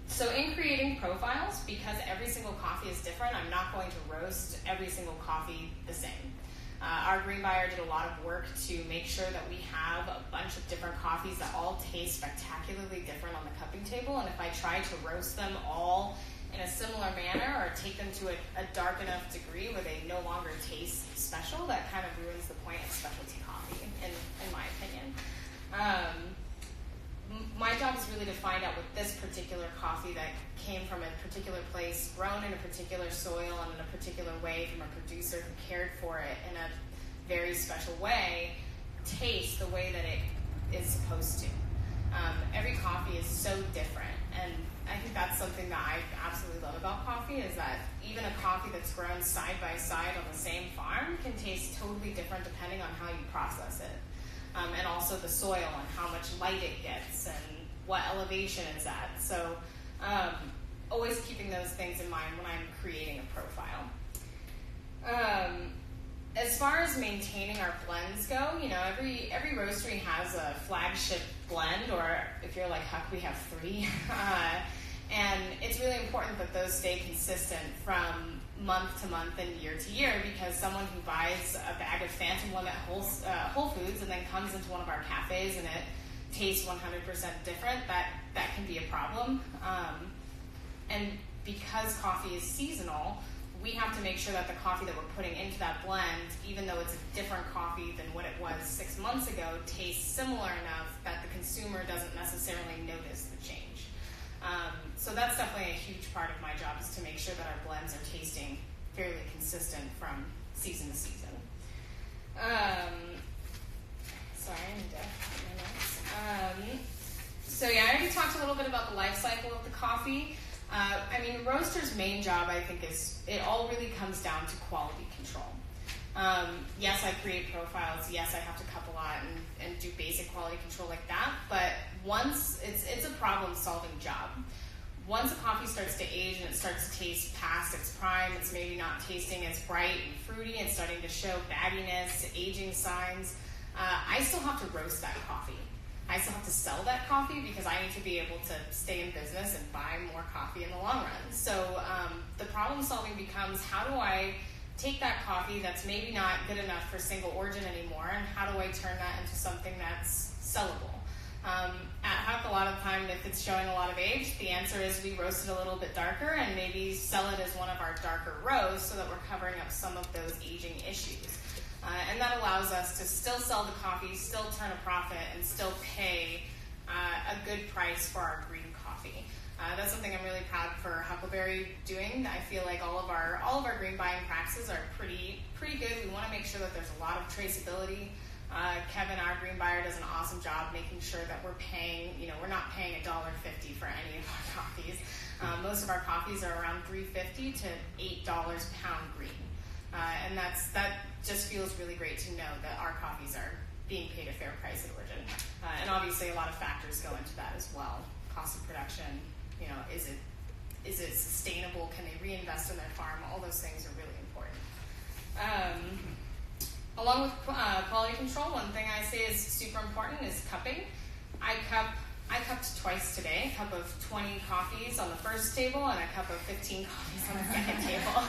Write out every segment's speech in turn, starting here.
So in creating profiles, because every single coffee is different, I'm not going to roast every single coffee the same. Our green buyer did a lot of work to make sure that we have a bunch of different coffees that all taste spectacularly different on the cupping table, and if I try to roast them all in a similar manner or take them to a dark enough degree where they no longer taste special, that kind of ruins the point of specialty coffee, in my opinion. My job is really to find out with this particular coffee that came from a particular place, grown in a particular soil and in a particular way from a producer who cared for it in a very special way, taste the way that it is supposed to. Every coffee is so different, and I think that's something that I absolutely love about coffee, is that even a coffee that's grown side by side on the same farm can taste totally different depending on how you process it. And also the soil and how much light it gets and what elevation it's at. So always keeping those things in mind when I'm creating a profile. As far as maintaining our blends go, every roastery has a flagship blend, or if you're like Huck, we have 3. And it's really important that those stay consistent from month to month and year to year, because someone who buys a bag of Phantom One at Whole Foods and then comes into one of our cafes and it tastes 100% different, that can be a problem. And because coffee is seasonal, we have to make sure that the coffee that we're putting into that blend, even though it's a different coffee than what it was 6 months ago, tastes similar enough that the consumer doesn't necessarily notice the change. So that's definitely a huge part of my job, is to make sure that our blends are tasting fairly consistent from season to season. Sorry, I need to get my notes. So yeah, I already talked a little bit about the life cycle of the coffee. Roaster's main job, I think, is it all really comes down to quality control. Yes, I create profiles. Yes, I have to cup a lot and do basic quality control like that. But once it's a problem-solving job. Once a coffee starts to age and it starts to taste past its prime, it's maybe not tasting as bright and fruity and starting to show bagginess, aging signs, I still have to roast that coffee. I still have to sell that coffee because I need to be able to stay in business and buy more coffee in the long run. So the problem solving becomes, how do I take that coffee that's maybe not good enough for single origin anymore, and how do I turn that into something that's sellable? At Huck, a lot of time, if it's showing a lot of age, the answer is we roast it a little bit darker and maybe sell it as one of our darker rows so that we're covering up some of those aging issues. And that allows us to still sell the coffee, still turn a profit, and still pay a good price for our green coffee. That's something I'm really proud for Huckleberry doing. I feel like all of our green buying practices are pretty good. We want to make sure that there's a lot of traceability. Kevin, our green buyer, does an awesome job making sure that we're paying, we're not paying $1.50 for any of our coffees. Most of our coffees are around $3.50 to $8 a pound green. And that just feels really great to know that our coffees are being paid a fair price at origin. And obviously a lot of factors go into that as well. Cost of production, is it sustainable? Can they reinvest in their farm? All those things are really important. Along with quality control, one thing I say is super important is cupping. I cupped twice today, a cup of 20 coffees on the first table and a cup of 15 coffees on the second table.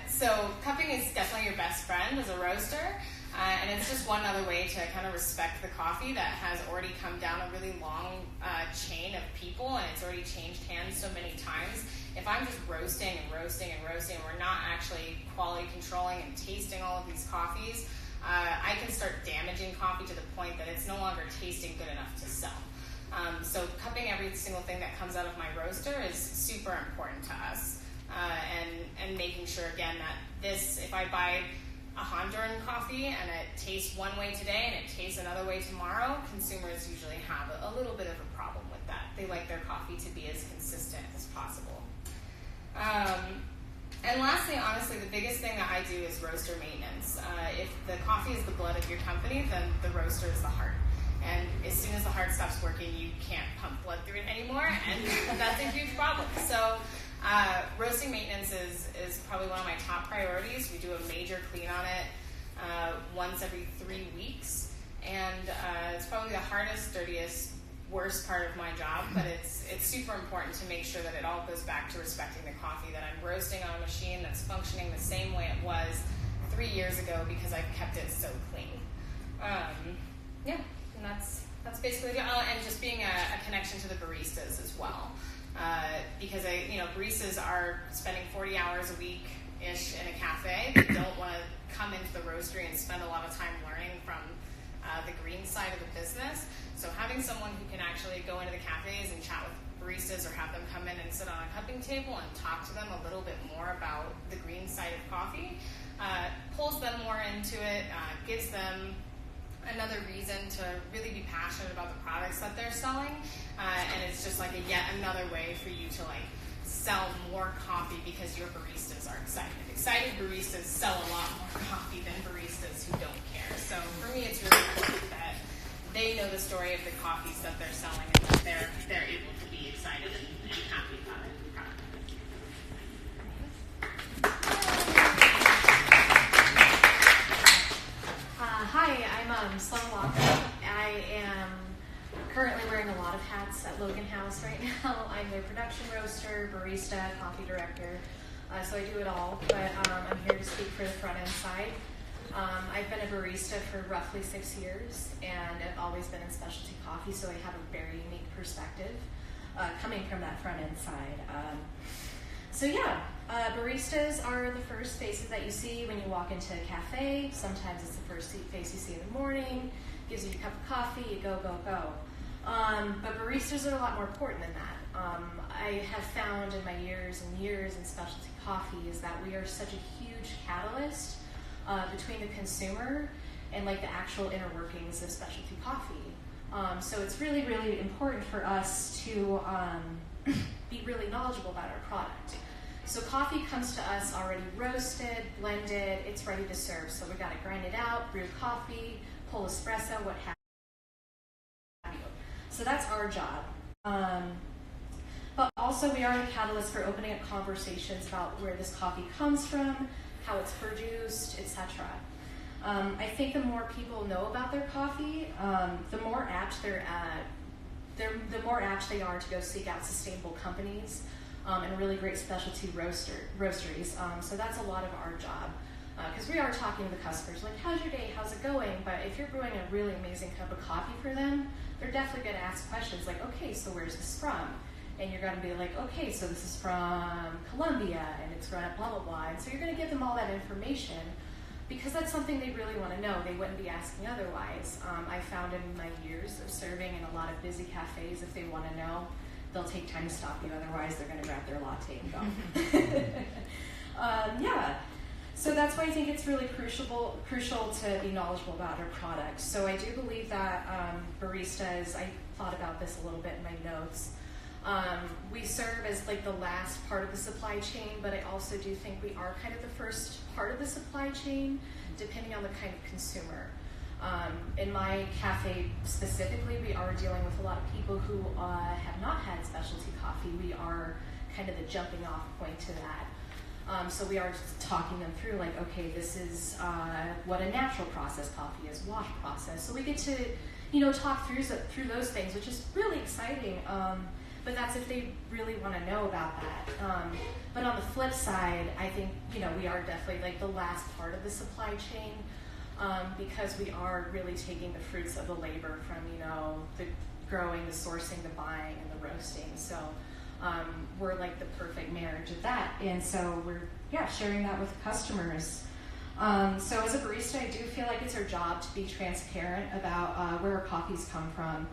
So cupping is definitely your best friend as a roaster, and it's just one other way to kind of respect the coffee that has already come down a really long chain of people, and it's already changed hands so many times. If I'm just roasting and roasting and roasting, and we're not actually quality controlling and tasting all of these coffees, I can start damaging coffee to the point that it's no longer tasting good enough to sell. So cupping every single thing that comes out of my roaster is super important to us. And making sure, again, that if I buy a Honduran coffee and it tastes one way today and it tastes another way tomorrow, consumers usually have a little bit of a problem with that. They like their coffee to be as consistent as possible. And lastly, honestly, the biggest thing that I do is roaster maintenance. If the coffee is the blood of your company, then the roaster is the heart. And as soon as the heart stops working, you can't pump blood through it anymore, and that's a huge problem. So roasting maintenance is probably one of my top priorities. We do a major clean on it once every 3 weeks, and it's probably the hardest, dirtiest worst part of my job, but it's super important to make sure that it all goes back to respecting the coffee, that I'm roasting on a machine that's functioning the same way it was 3 years ago because I've kept it so clean. Yeah, and that's basically it. And just being a connection to the baristas as well, because baristas are spending 40 hours a week-ish in a cafe. They don't want to come into the roastery and spend a lot of time learning from the green side of the business. So having someone who can actually go into the cafes and chat with baristas, or have them come in and sit on a cupping table and talk to them a little bit more about the green side of coffee, pulls them more into it, gives them another reason to really be passionate about the products that they're selling, and it's just like yet another way for you to like sell more coffee because your baristas are excited. Excited baristas sell a lot more coffee than baristas who don't care. So for me, it's really important that they know the story of the coffees that they're selling, and that they're able to be excited and happy about it. Hi, I'm Sloane Wachob. I am currently wearing a lot of hats at Logan House right now. I'm their production roaster, barista, coffee director, so I do it all, but I'm here to speak for the front end side. I've been a barista for roughly 6 years, and I've always been in specialty coffee, so I have a very unique perspective coming from that front end side. Baristas are the first faces that you see when you walk into a cafe. Sometimes it's the first face you see in the morning, gives you a cup of coffee, you go, go, go. But baristas are a lot more important than that. I have found in my years and years in specialty coffee is that we are such a huge catalyst between the consumer and like the actual inner workings of specialty coffee. So it's really, really important for us to be really knowledgeable about our product. So coffee comes to us already roasted, blended, it's ready to serve. So we got to grind it out, brew coffee, pull espresso, what have you. So that's our job. But also we are a catalyst for opening up conversations about where this coffee comes from, how it's produced, etc. I think the more people know about their coffee, the more apt they are to go seek out sustainable companies and really great specialty roasteries. So that's a lot of our job, because we are talking to the customers, like, how's your day, how's it going? But if you're brewing a really amazing cup of coffee for them, they're definitely going to ask questions like, okay, so where's this from? And you're going to be like, okay, so this is from Colombia, and it's run at blah, blah, blah. And so you're going to give them all that information, because that's something they really want to know. They wouldn't be asking otherwise. I found in my years of serving in a lot of busy cafes, if they want to know, they'll take time to stop you. Otherwise, they're going to grab their latte and go. So that's why I think it's really crucial to be knowledgeable about our products. So I do believe that baristas, I thought about this a little bit in my notes, we serve as like the last part of the supply chain, but I also do think we are kind of the first part of the supply chain, depending on the kind of consumer. In my cafe specifically, we are dealing with a lot of people who have not had specialty coffee. We are kind of the jumping off point to that. So we are just talking them through like, okay, this is what a natural process coffee is, wash process. So we get to, talk through those things, which is really exciting. But that's if they really want to know about that. But on the flip side, I think, we are definitely like the last part of the supply chain, because we are really taking the fruits of the labor from, the growing, the sourcing, the buying, and the roasting. So we're like the perfect marriage of that. And so we're, sharing that with customers. So as a barista, I do feel like it's our job to be transparent about where our coffees come from.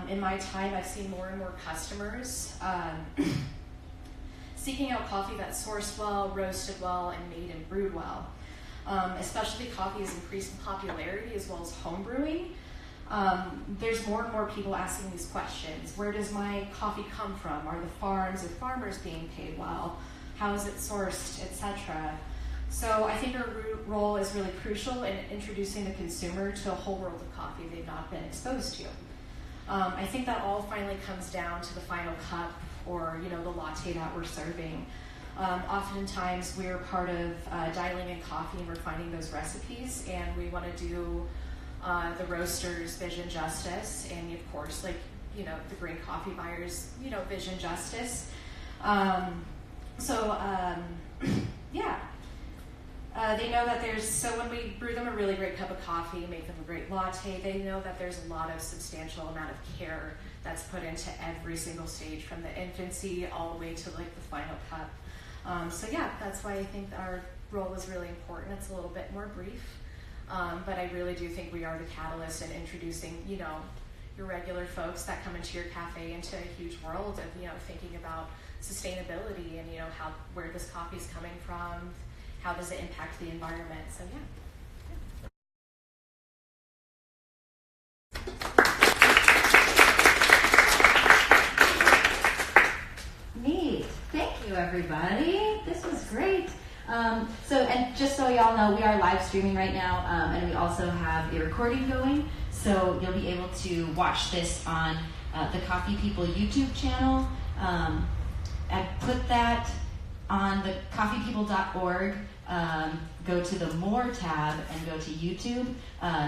In my time, I've seen more and more customers seeking out coffee that's sourced well, roasted well, and made and brewed well. Especially coffee has increased in popularity as well as home brewing. There's more and more people asking these questions. Where does my coffee come from? Are the farms or farmers being paid well? How is it sourced, etc.? So I think our role is really crucial in introducing the consumer to a whole world of coffee they've not been exposed to. I think that all finally comes down to the final cup or, the latte that we're serving. Oftentimes we're part of dialing in coffee and refining those recipes, and we want to do the roaster's vision justice, and of course, the green coffee buyers, vision justice. They know that when we brew them a really great cup of coffee, make them a great latte, they know that there's a lot of substantial amount of care that's put into every single stage, from the infancy all the way to like the final cup. That's why I think our role is really important. It's a little bit more brief, but I really do think we are the catalyst in introducing, your regular folks that come into your cafe into a huge world of, thinking about sustainability and, where this coffee is coming from, how does it impact the environment. So, Neat. Thank you, everybody. This was great. And just so y'all know, we are live streaming right now, and we also have a recording going. So you'll be able to watch this on the Coffee People YouTube channel. I put that on the coffeepeople.org. Go to the More tab and go to YouTube.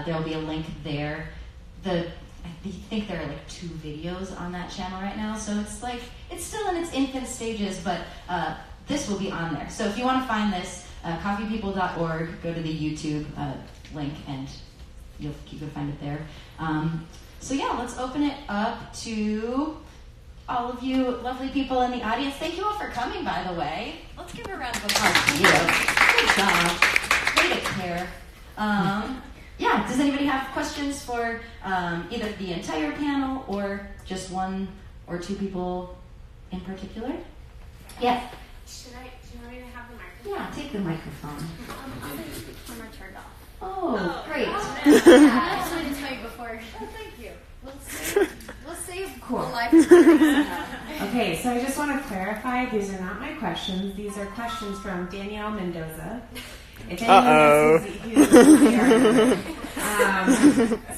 There'll be a link there. I think there are like 2 videos on that channel right now. So it's still in its infant stages, but this will be on there. So if you want to find this, coffeepeople.org, go to the YouTube link and you can find it there. Let's open it up to all of you lovely people in the audience. Thank you all for coming, by the way. Let's give a round of applause to you. Good job. Way to care. Does anybody have questions for either the entire panel or just 1 or 2 people in particular? Yes. Do you want me to have the microphone? Yeah, take the microphone. I'm not turned off. Oh, great. I just wanted to tell you before. Oh, thank you. We'll save Cool. the live stream. Okay, so I just want to clarify, these are not my questions. These are questions from Danielle Mendoza. If anyone knows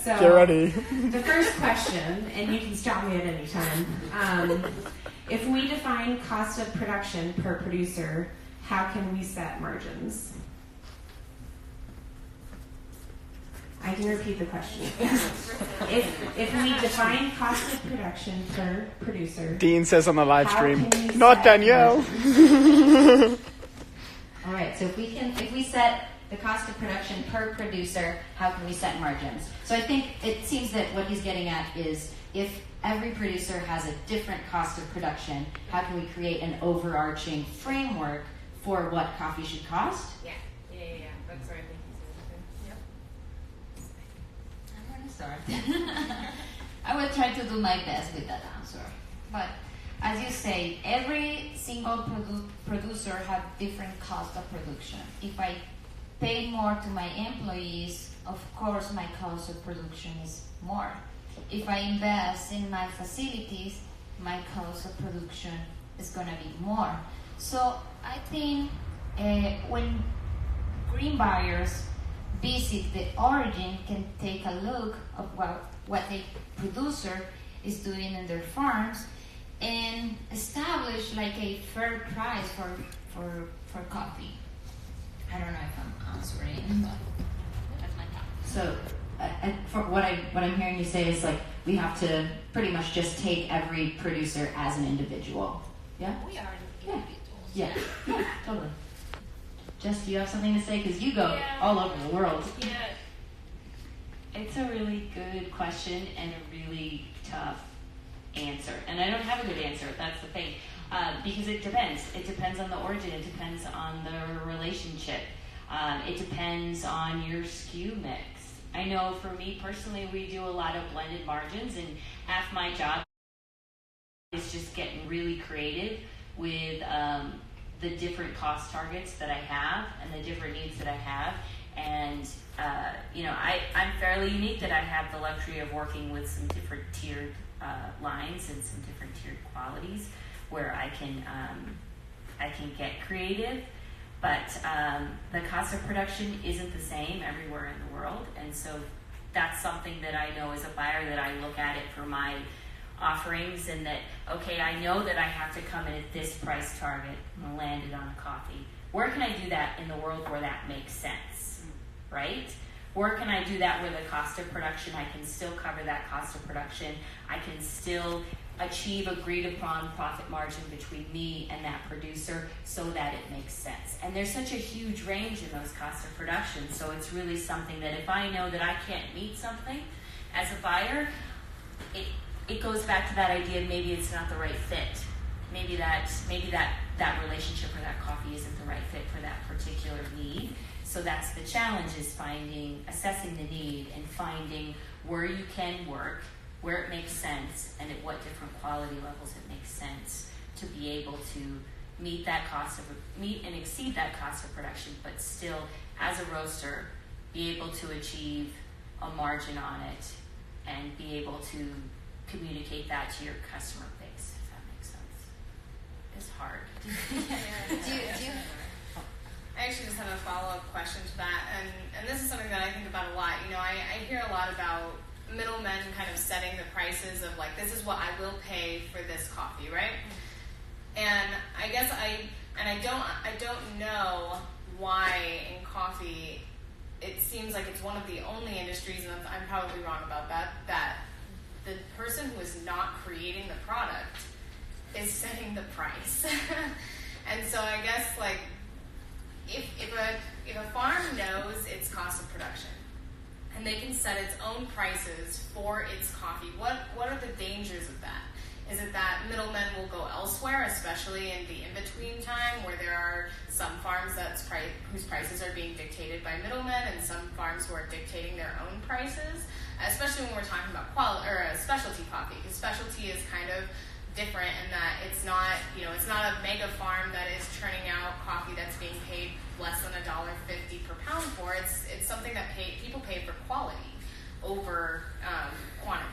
Get ready. The first question, and you can stop me at any time. If we define cost of production per producer, how can we set margins? I can repeat the question. If we define cost of production per producer, Dean says on the live stream, can we not set Danielle. All right, so if we set the cost of production per producer, how can we set margins? So I think it seems that what he's getting at is if every producer has a different cost of production, how can we create an overarching framework for what coffee should cost? Yeah. That's what I think he's saying. I'm going to start. I will try to do my best with that answer. But as you say, every single producer has different cost of production. If I pay more to my employees, of course my cost of production is more. If I invest in my facilities, my cost of production is going to be more. So I think when green buyers visit the origin, can take a look of what a producer is doing in their farms and establish like a fair price for coffee. I don't know if I'm answering, but that's my thought. So for what I'm hearing you say is like we have to pretty much just take every producer as an individual. Yeah? We are individuals. Yeah, totally. Jess, do you have something to say? Because you go all over the world. Yeah. It's a really good question and a really tough answer. And I don't have a good answer. That's the thing. Because it depends. It depends on the origin. It depends on the relationship. It depends on your SKU mix. I know for me personally, we do a lot of blended margins, and half my job is just getting really creative with the different cost targets that I have and the different needs that I have. And, I'm fairly unique that I have the luxury of working with some different tiered lines and some different tiered qualities where I can get creative. But the cost of production isn't the same everywhere in the world. And so that's something that I know as a buyer that I look at it for my offerings and that, okay, I know that I have to come in at this price target and land it on a coffee. Where can I do that in the world where that makes sense, right? Or can I do that with a cost of production? I can still cover that cost of production. I can still achieve agreed upon profit margin between me and that producer so that it makes sense. And there's such a huge range in those costs of production, so it's really something that if I know that I can't meet something as a buyer, it goes back to that idea of maybe it's not the right fit. Maybe that relationship or that coffee isn't the right fit for that particular need. So that's the challenge, is assessing the need and finding where you can work, where it makes sense, and at what different quality levels it makes sense to be able to meet and exceed that cost of production, but still, as a roaster, be able to achieve a margin on it and be able to communicate that to your customer base, if that makes sense. It's hard. I actually just have a follow-up question to that, and this is something that I think about a lot. You know, I hear a lot about middlemen kind of setting the prices of like, this is what I will pay for this coffee, right? And I guess I don't know why in coffee it seems like it's one of the only industries, and I'm probably wrong about that the person who is not creating the product is setting the price. And so I guess like if a farm knows its cost of production and they can set its own prices for its coffee, what are the dangers of that? Is it that middlemen will go elsewhere, especially in the in-between time where there are some farms whose prices are being dictated by middlemen and some farms who are dictating their own prices, especially when we're talking about specialty coffee, because specialty is kind of different in that it's not a mega farm that is churning out coffee that's being paid less than $1.50 per pound for. It's something that people pay for quality over quantity.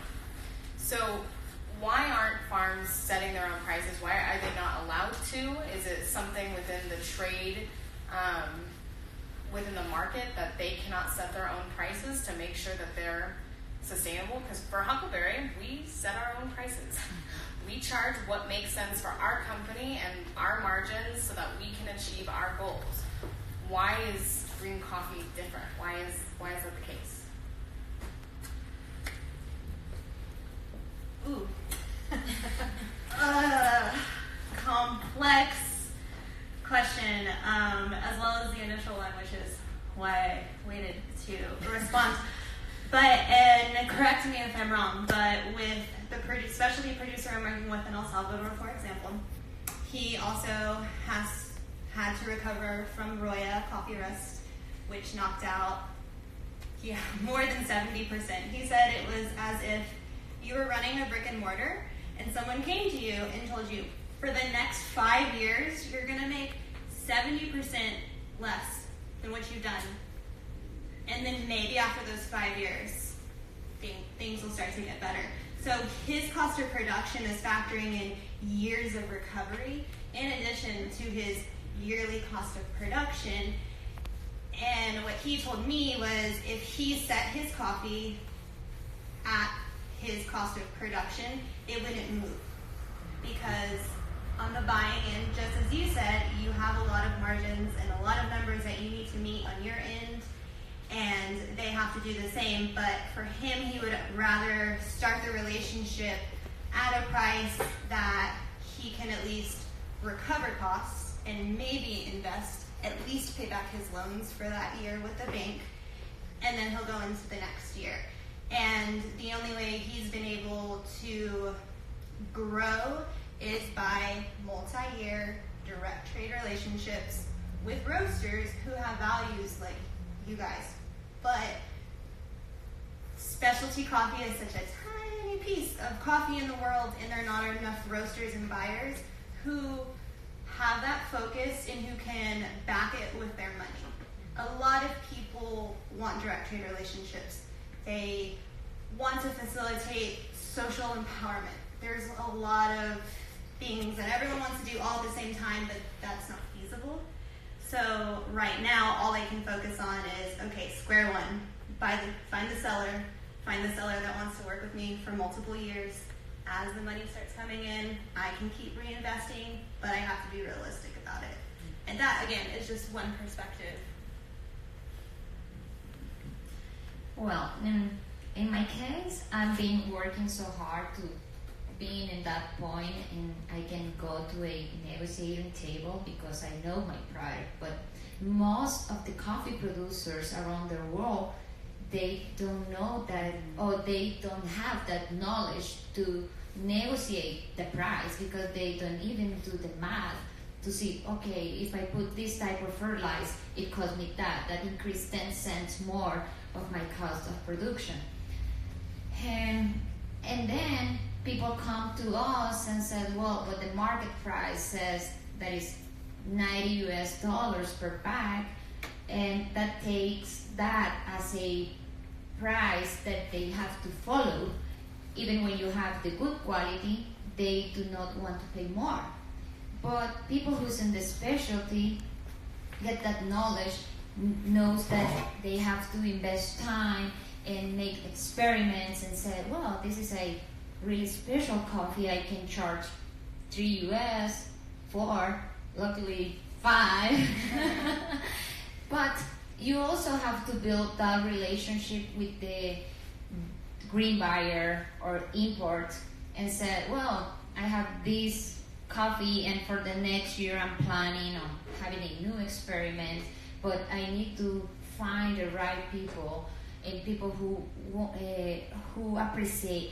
So why aren't farms setting their own prices? Why are they not allowed to? Is it something within the trade, within the market, that they cannot set their own prices to make sure that they're sustainable? Because for Huckleberry, we set our own prices. We charge what makes sense for our company and our margins so that we can achieve our goals. Why is green coffee different? Why is that the case? Ooh. Complex question, as well as the initial one, which is why I waited to respond. But, and correct me if I'm wrong, but with the specialty producer I'm working with in El Salvador, for example, he also has had to recover from Roya coffee roast, which knocked out more than 70%. He said it was as if you were running a brick and mortar and someone came to you and told you, for the next 5 years, you're going to make 70% less than what you've done. And then maybe after those 5 years, things will start to get better. So his cost of production is factoring in years of recovery in addition to his yearly cost of production. And what he told me was if he set his coffee at his cost of production, it wouldn't move. Because on the buying end, just as you said, you have a lot of margins and a lot of numbers that you need to meet on your end, and they have to do the same. But for him, he would rather start the relationship at a price that he can at least recover costs and maybe invest, at least pay back his loans for that year with the bank, and then he'll go into the next year. And the only way he's been able to grow is by multi-year direct trade relationships with roasters who have values like you guys. But specialty coffee is such a tiny piece of coffee in the world, and there are not enough roasters and buyers who have that focus and who can back it with their money. A lot of people want direct trade relationships. They want to facilitate social empowerment. There's a lot of things that everyone wants to do all at the same time, but that's not feasible. So right now, all I can focus on is, okay, square one. Find the seller that wants to work with me for multiple years. As the money starts coming in, I can keep reinvesting, but I have to be realistic about it. And that, again, is just one perspective. Well, in my case, I've been working so hard to being in that point, and I can go to a negotiating table because I know my product. But most of the coffee producers around the world, they don't know that, or they don't have that knowledge to negotiate the price, because they don't even do the math to see, okay, if I put this type of fertilizer, it costs me that increased 10 cents more of my cost of production. And then people come to us and said, well, but the market price says that is $90 US per bag, and that takes that as a price that they have to follow. Even when you have the good quality, they do not want to pay more. But people who's in the specialty get that knowledge, knows that they have to invest time and make experiments and say, well, this is a really special coffee. I can charge $3 US, 4, luckily 5. But you also have to build that relationship with the green buyer or import and say, well, I have this coffee, and for the next year I'm planning on having a new experiment, but I need to find the right people and people who appreciate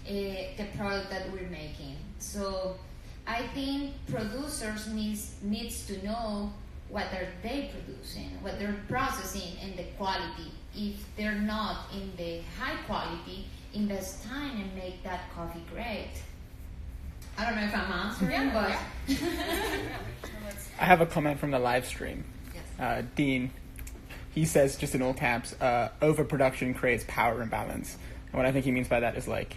the product that we're making. So I think producers needs to know what are they producing, what they're processing, and the quality. If they're not in the high quality, invest time and make that coffee great. I don't know if I'm answering, but... I have a comment from the live stream. Yes. Dean, he says, just in all caps, overproduction creates power imbalance. And what I think he means by that is like,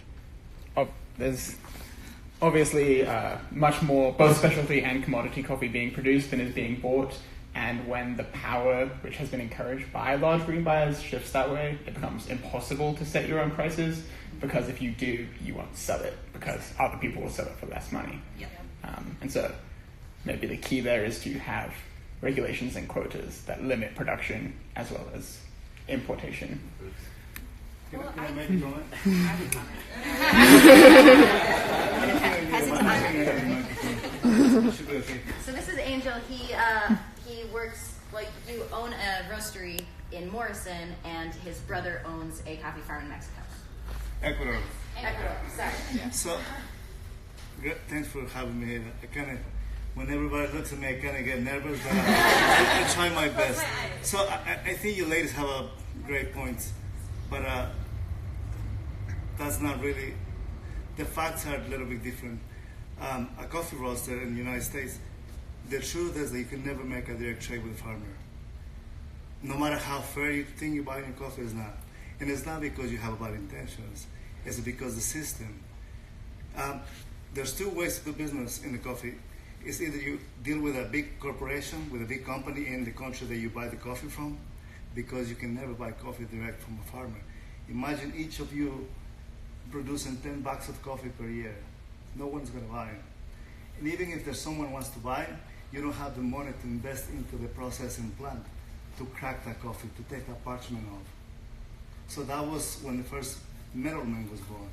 there's obviously much more, both specialty and commodity coffee being produced than is being bought. And when the power, which has been encouraged by large green buyers, shifts that way, it becomes impossible to set your own prices, because if you do, you won't sell it because other people will sell it for less money. Yep. And so maybe the key there is to have regulations and quotas that limit production as well as importation. Can I make a comment? So this is Angel. He works, like, you own a roastery in Morrison, and his brother owns a coffee farm in Mexico. Ecuador. Sorry. Yeah. So, thanks for having me here. I kind of, when everybody looks at me, I kind of get nervous, but I try my best. So I think you ladies have a great points, but that's not really, the facts are a little bit different. A coffee roaster in the United States, the truth is that you can never make a direct trade with a farmer. No matter how fair you think you're buying your coffee, is not. And it's not because you have bad intentions. It's because the system. There's two ways to do business in the coffee. It's either you deal with a big corporation, with a big company in the country that you buy the coffee from, because you can never buy coffee direct from a farmer. Imagine each of you producing 10 bags of coffee per year. No one's going to buy it. And even if there's someone who wants to buy it, you don't have the money to invest into the processing plant to crack that coffee, to take that parchment off. So that was when the first middleman was born.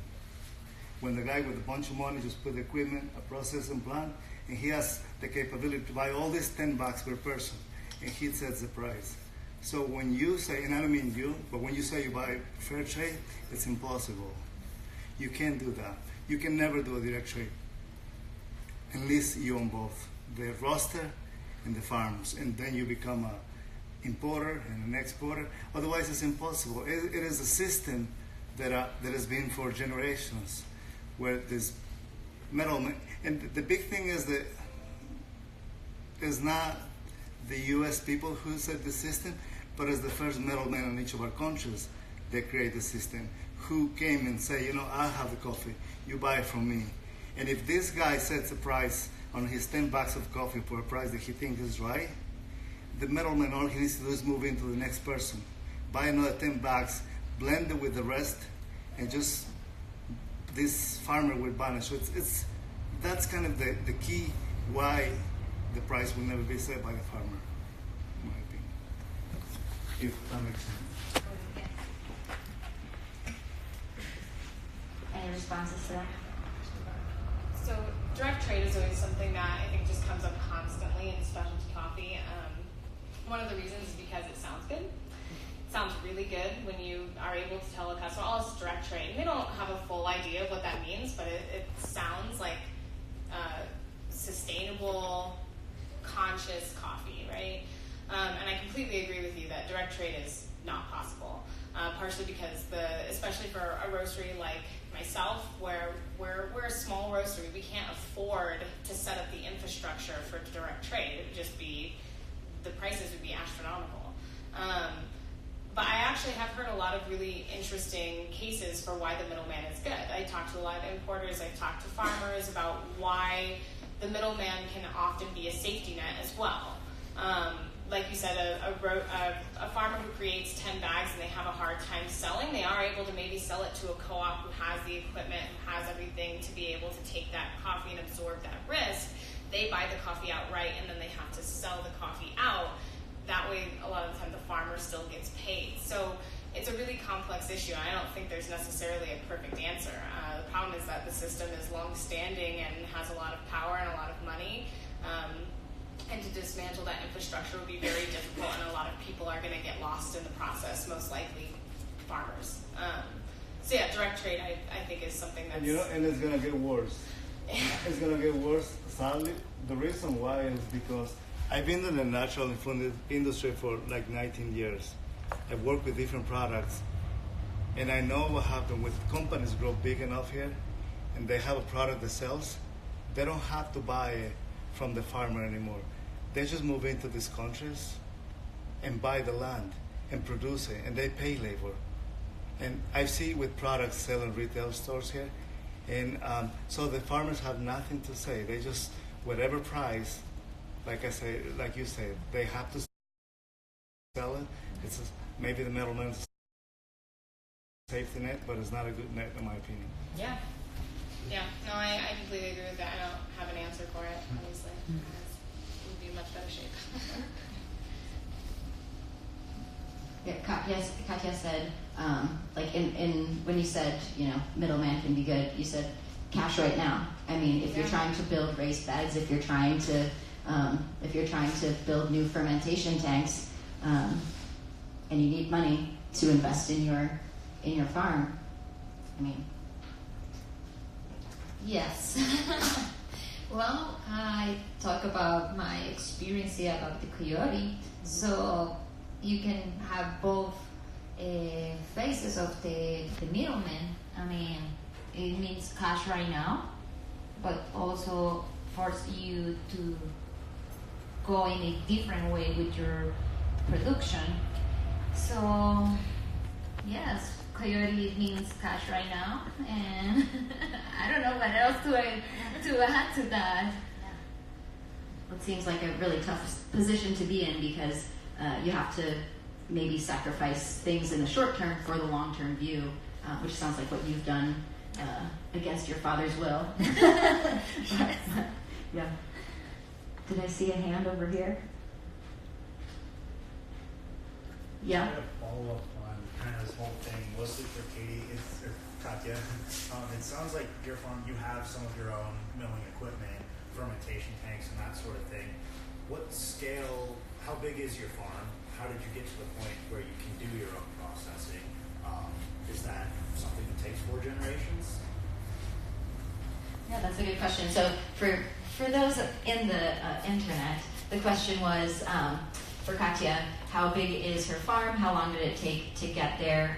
When the guy with a bunch of money just put the equipment, a processing plant, and he has the capability to buy all these 10 bags per person, and he sets the price. So when you say, and I don't mean you, but when you say you buy fair trade, it's impossible. You can't do that. You can never do a direct trade unless you own both the roaster and the farms, and then you become an importer and an exporter. Otherwise, it's impossible. It is a system that has been for generations, where this middleman. And the big thing is that it's not the U.S. people who set the system, but it's the first middleman in each of our countries that create the system, who came and say, you know, I have the coffee, you buy it from me. And if this guy sets a price on his 10 bags of coffee for a price that he thinks is right, the middleman, all he needs to do is move into the next person, buy another 10 bags, blend it with the rest, and just this farmer will vanish. So that's kind of the key why the price will never be set by the farmer, in my opinion. if that makes sense. Any responses to that? So direct trade is always something that I think just comes up constantly in specialty coffee. One of the reasons is because it sounds good. It sounds really good when you are able to tell a customer, oh, it's direct trade. And they don't have a full idea of what that means, but it sounds like sustainable, conscious coffee, right? And I completely agree with you that direct trade is not possible. Partially because especially for a roastery like myself, where we're a small roastery, we can't afford to set up the infrastructure for direct trade. It would just be, the prices would be astronomical. But I actually have heard a lot of really interesting cases for why the middleman is good. I talked to a lot of importers, I've talked to farmers about why the middleman can often be a safety net as well. Like you said, a farmer who creates 10 bags and they have a hard time selling, they are able to maybe sell it to a co-op who has the equipment, who has everything to be able to take that coffee and absorb that risk. They buy the coffee outright and then they have to sell the coffee out. That way, a lot of the time, the farmer still gets paid. So it's a really complex issue. I don't think there's necessarily a perfect answer. The problem is that the system is long-standing and has a lot of power and a lot of money. And to dismantle that infrastructure would be very difficult, and a lot of people are going to get lost in the process, most likely farmers. So yeah, direct trade, I think, is something that's... And it's going to get worse. It's going to get worse, sadly. The reason why is because I've been in the natural and food industry for like 19 years. I've worked with different products, and I know what happens when companies grow big enough here, and they have a product that sells. They don't have to buy it from the farmer anymore. They just move into these countries and buy the land and produce it, and they pay labor. And I see with products selling retail stores here, and so the farmers have nothing to say. They just, whatever price, like you say, they have to sell it. It's just, maybe the middleman's a safety net, but it's not a good net in my opinion. Yeah. Yeah, no, I completely agree with that. I don't have an answer for it, obviously. It would be in much better shape. Yeah, Katia said, like in when you said, middleman can be good, you said cash right now. I mean, if you're trying to build raised beds, if you're trying to build new fermentation tanks, and you need money to invest in your farm, I mean. Yes. Well, I talk about my experience here about the coyote. So you can have both phases of the middleman. I mean, it means cash right now, but also force you to go in a different way with your production. So, yes. Coyote means cash right now, and I don't know what else to add to that. It seems like a really tough position to be in because you have to maybe sacrifice things in the short term for the long term view, which sounds like what you've done against your father's will. Yeah. Did I see a hand over here? Yeah. Follow up on kind of this whole thing, mostly for Katia. It sounds like your farm, you have some of your own milling equipment, fermentation tanks, and that sort of thing. What scale, how big is your farm? How did you get to the point where you can do your own processing? Is that something that takes 4 generations? Yeah, that's a good question. So for those in the internet, the question was for Katia, how big is her farm? How long did it take to get there?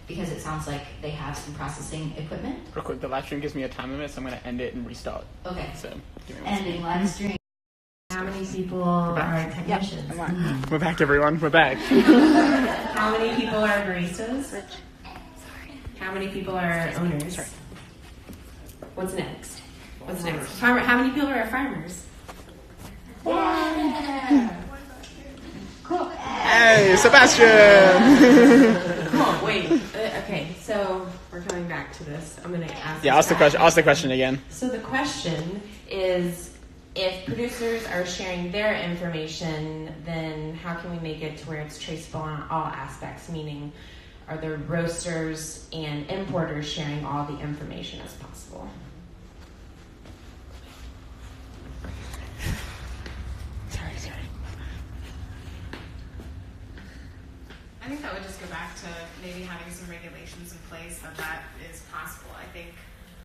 Because it sounds like they have some processing equipment. Real quick, the live stream gives me a time limit, so I'm going to end it and restart. Okay. So give me 1 Ending live stream. How many people are technicians? Yep. We're back, everyone. We're back. How many people are baristas? How many people are owners? What's next? How many people are farmers? Yeah. Cool. Hey, Sebastian! Cool, wait. Okay, so we're coming back to this. I'm going to ask Yeah, ask the question again. So the question is, if producers are sharing their information, then how can we make it to where it's traceable on all aspects? Meaning, are the roasters and importers sharing all the information as possible? I think that would just go back to maybe having some regulations in place that is possible. I think